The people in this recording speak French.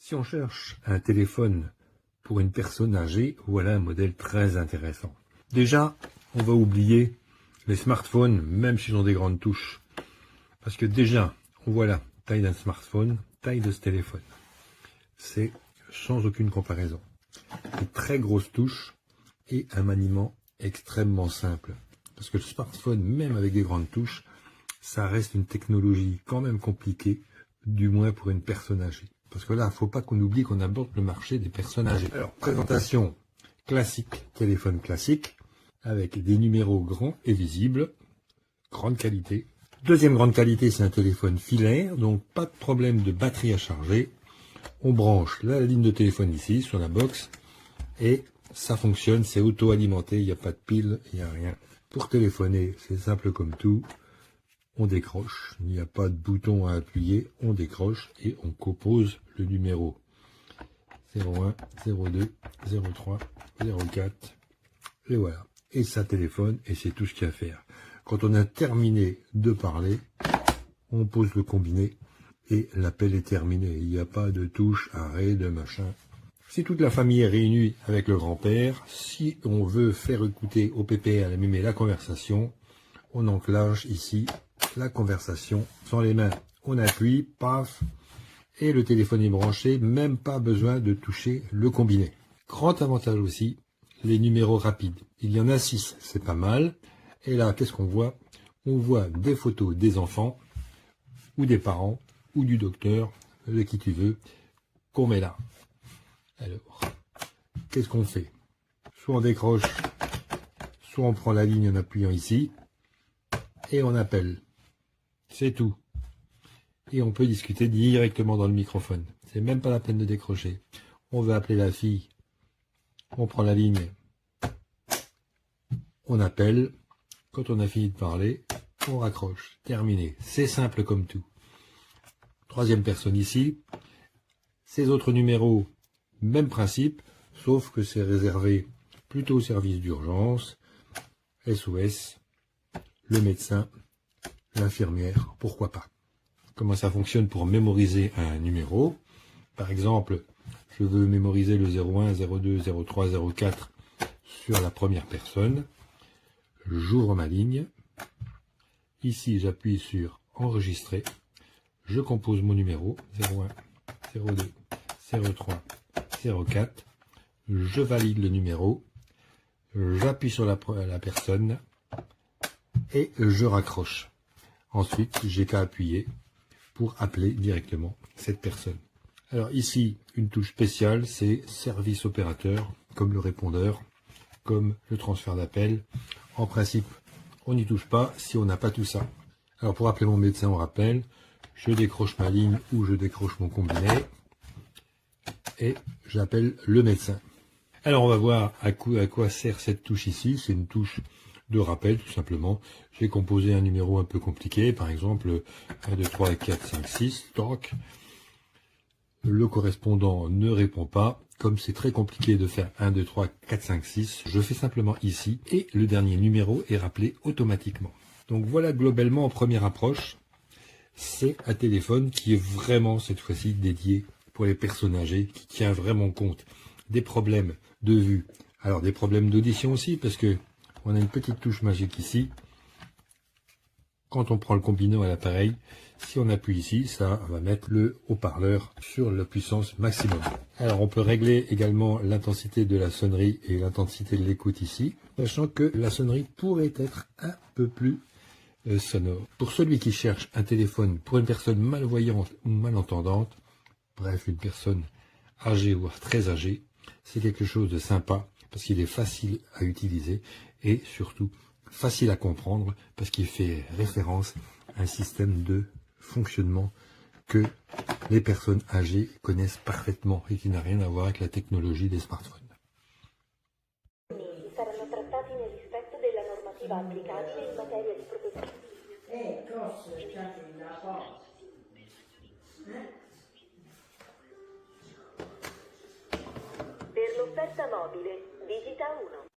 Si on cherche un téléphone pour une personne âgée, voilà un modèle très intéressant. Déjà, on va oublier les smartphones, même s'ils ont des grandes touches. Parce que déjà, on voit la taille d'un smartphone, taille de ce téléphone. C'est sans aucune comparaison. Des très grosses touches et un maniement extrêmement simple. Parce que le smartphone, même avec des grandes touches, ça reste une technologie quand même compliquée, du moins pour une personne âgée. Parce que là, il ne faut pas qu'on oublie qu'on aborde le marché des personnes âgées. Alors, présentation classique, téléphone classique, avec des numéros grands et visibles, grande qualité. Deuxième grande qualité, c'est un téléphone filaire, donc pas de problème de batterie à charger. On branche la ligne de téléphone ici, sur la box, et ça fonctionne, c'est auto-alimenté, il n'y a pas de pile, il n'y a rien. Pour téléphoner, c'est simple comme tout. On décroche, il n'y a pas de bouton à appuyer, on décroche et on compose le numéro 01, 02, 03, 04, et voilà. Et ça téléphone et c'est tout ce qu'il y a à faire. Quand on a terminé de parler, on pose le combiné et l'appel est terminé. Il n'y a pas de touche, arrêt, de machin. Si toute la famille est réunie avec le grand-père, si on veut faire écouter au pépère, à la mémé, la conversation, on enclenche ici la conversation. Sans les mains, on appuie, paf, et le téléphone est branché, même pas besoin de toucher le combiné. Grand avantage aussi, les numéros rapides. Il y en a 6, c'est pas mal. Et là, qu'est-ce qu'on voit? On voit des photos des enfants, ou des parents, ou du docteur, de qui tu veux, qu'on met là. Alors, qu'est-ce qu'on fait? Soit on décroche, soit on prend la ligne en appuyant ici, et on appelle. C'est tout. Et on peut discuter directement dans le microphone. C'est même pas la peine de décrocher. On veut appeler la fille. On prend la ligne. On appelle. Quand on a fini de parler, on raccroche. Terminé. C'est simple comme tout. Troisième personne ici. Ces autres numéros, même principe, sauf que c'est réservé plutôt au service d'urgence, SOS, le médecin, l'infirmière, pourquoi pas. Comment ça fonctionne pour mémoriser un numéro? Par exemple, je veux mémoriser le 01, 02, 03, 04 sur la première personne. J'ouvre ma ligne. Ici, j'appuie sur enregistrer. Je compose mon numéro 01, 02, 03, 04. Je valide le numéro. J'appuie sur la personne et je raccroche. Ensuite, j'ai qu'à appuyer pour appeler directement cette personne. Alors ici, une touche spéciale, c'est service opérateur, comme le répondeur, comme le transfert d'appel. En principe, on n'y touche pas si on n'a pas tout ça. Alors pour appeler mon médecin, on rappelle, je décroche ma ligne ou je décroche mon combiné et j'appelle le médecin. Alors on va voir à quoi sert cette touche ici. C'est une touche de rappel tout simplement. J'ai composé un numéro un peu compliqué, par exemple 1, 2, 3, 4, 5, 6, toc. Le correspondant ne répond pas. Comme c'est très compliqué de faire 1, 2, 3, 4, 5, 6, je fais simplement ici et le dernier numéro est rappelé automatiquement. Donc voilà globalement en première approche, c'est un téléphone qui est vraiment cette fois-ci dédié pour les personnes âgées, qui tient vraiment compte des problèmes de vue, alors des problèmes d'audition aussi, parce que on a une petite touche magique ici. Quand on prend le combiné à l'appareil, si on appuie ici, ça va mettre le haut-parleur sur la puissance maximum. Alors on peut régler également l'intensité de la sonnerie et l'intensité de l'écoute ici, sachant que la sonnerie pourrait être un peu plus sonore. Pour celui qui cherche un téléphone pour une personne malvoyante ou malentendante, bref une personne âgée ou très âgée, c'est quelque chose de sympa parce qu'il est facile à utiliser et surtout facile à comprendre parce qu'il fait référence à un système de fonctionnement que les personnes âgées connaissent parfaitement et qui n'a rien à voir avec la technologie des smartphones. Saranno trattati nel rispetto della normativa applicabile in materia di protezione. Per l'offerta mobile, digita 1.